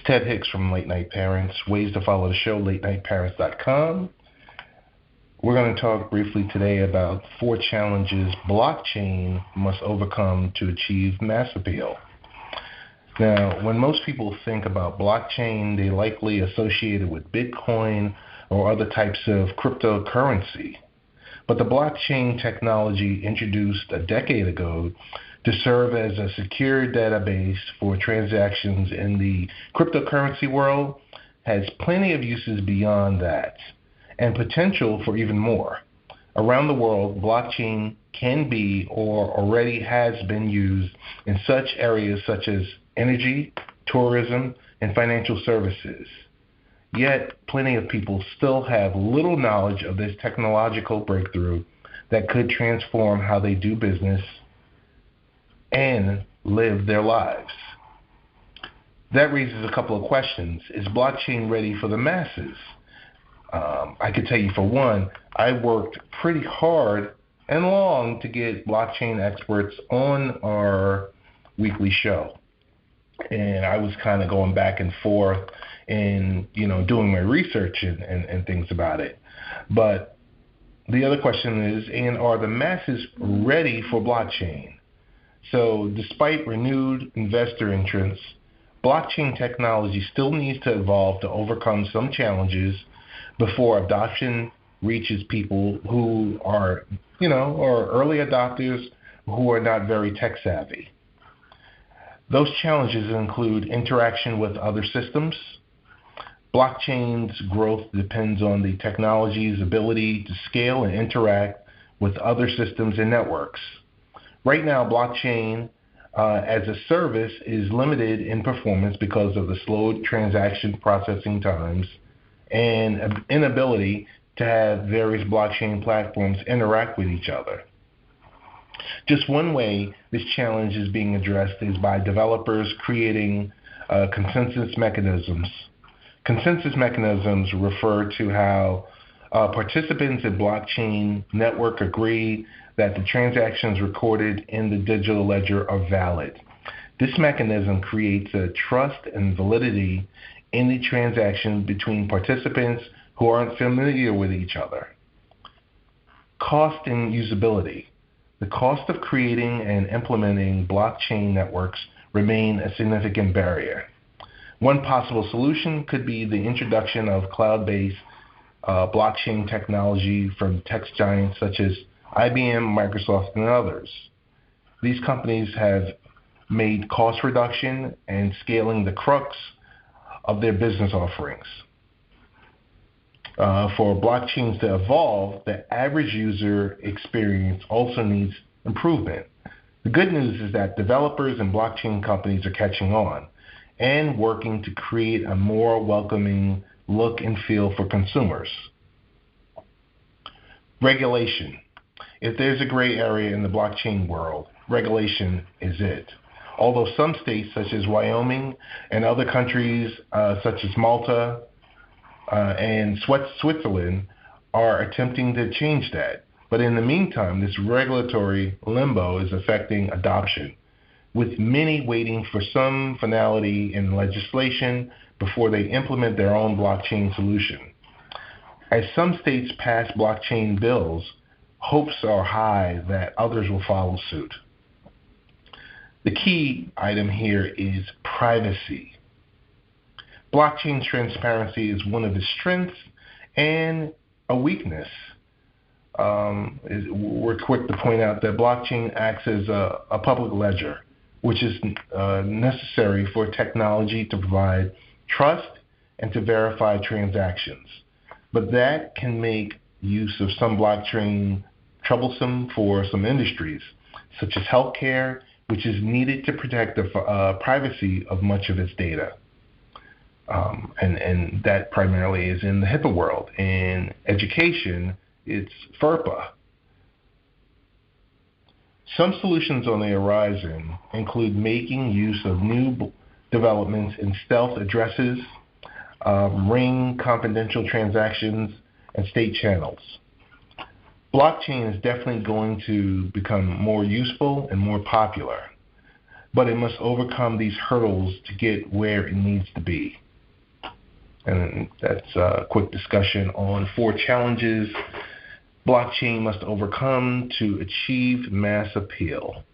Ted Hicks from Late Night Parents. Ways to follow the show, latenightparents.com. We're going to talk briefly today about 4 challenges blockchain must overcome to achieve mass appeal. Now, when most people think about blockchain, they likely associate it with Bitcoin or other types of cryptocurrency. But the blockchain technology introduced a decade ago to serve as a secure database for transactions in the cryptocurrency world has plenty of uses beyond that, and potential for even more. Around the world, blockchain can be or already has been used in such areas such as energy, tourism, and financial services. Yet, plenty of people still have little knowledge of this technological breakthrough that could transform how they do business and live their lives. That raises a couple of questions. Is blockchain ready for the masses? I could tell you, for one, I worked pretty hard and long to get blockchain experts on our weekly show. And I was kind of going back and forth and, doing my research and things about it. But the other question is, are the masses ready for blockchain? So despite renewed investor interest, blockchain technology still needs to evolve to overcome some challenges before adoption reaches people who are, or early adopters who are not very tech savvy. Those challenges include interaction with other systems. Blockchain's growth depends on the technology's ability to scale and interact with other systems and networks. Right now, blockchain as a service is limited in performance because of the slowed transaction processing times and inability to have various blockchain platforms interact with each other. Just one way this challenge is being addressed is by developers creating consensus mechanisms. Consensus mechanisms refer to how participants in blockchain network agree that the transactions recorded in the digital ledger are valid. This mechanism creates a trust and validity in the transaction between participants who aren't familiar with each other. Cost and usability. The cost of creating and implementing blockchain networks remain a significant barrier. One possible solution could be the introduction of cloud-based blockchain technology from tech giants such as IBM, Microsoft, and others. These companies have made cost reduction and scaling the crux of their business offerings. For blockchains to evolve, the average user experience also needs improvement. The good news is that developers and blockchain companies are catching on and working to create a more welcoming look and feel for consumers. Regulation. If there's a gray area in the blockchain world, regulation is it. Although some states such as Wyoming and other countries such as Malta and Switzerland are attempting to change that. But in the meantime, this regulatory limbo is affecting adoption, with many waiting for some finality in legislation before they implement their own blockchain solution. As some states pass blockchain bills, hopes are high that others will follow suit. The key item here is privacy. Blockchain transparency is one of its strengths and a weakness. We're quick to point out that blockchain acts as a public ledger, which is necessary for technology to provide trust and to verify transactions. But that can make use of some blockchain troublesome for some industries, such as healthcare, which is needed to protect the privacy of much of its data. And that primarily is in the HIPAA world. In education, it's FERPA. Some solutions on the horizon include making use of new developments in stealth addresses, ring confidential transactions, and state channels. Blockchain is definitely going to become more useful and more popular. but it must overcome these hurdles to get where it needs to be. And that's a quick discussion on 4 challenges blockchain must overcome to achieve mass appeal.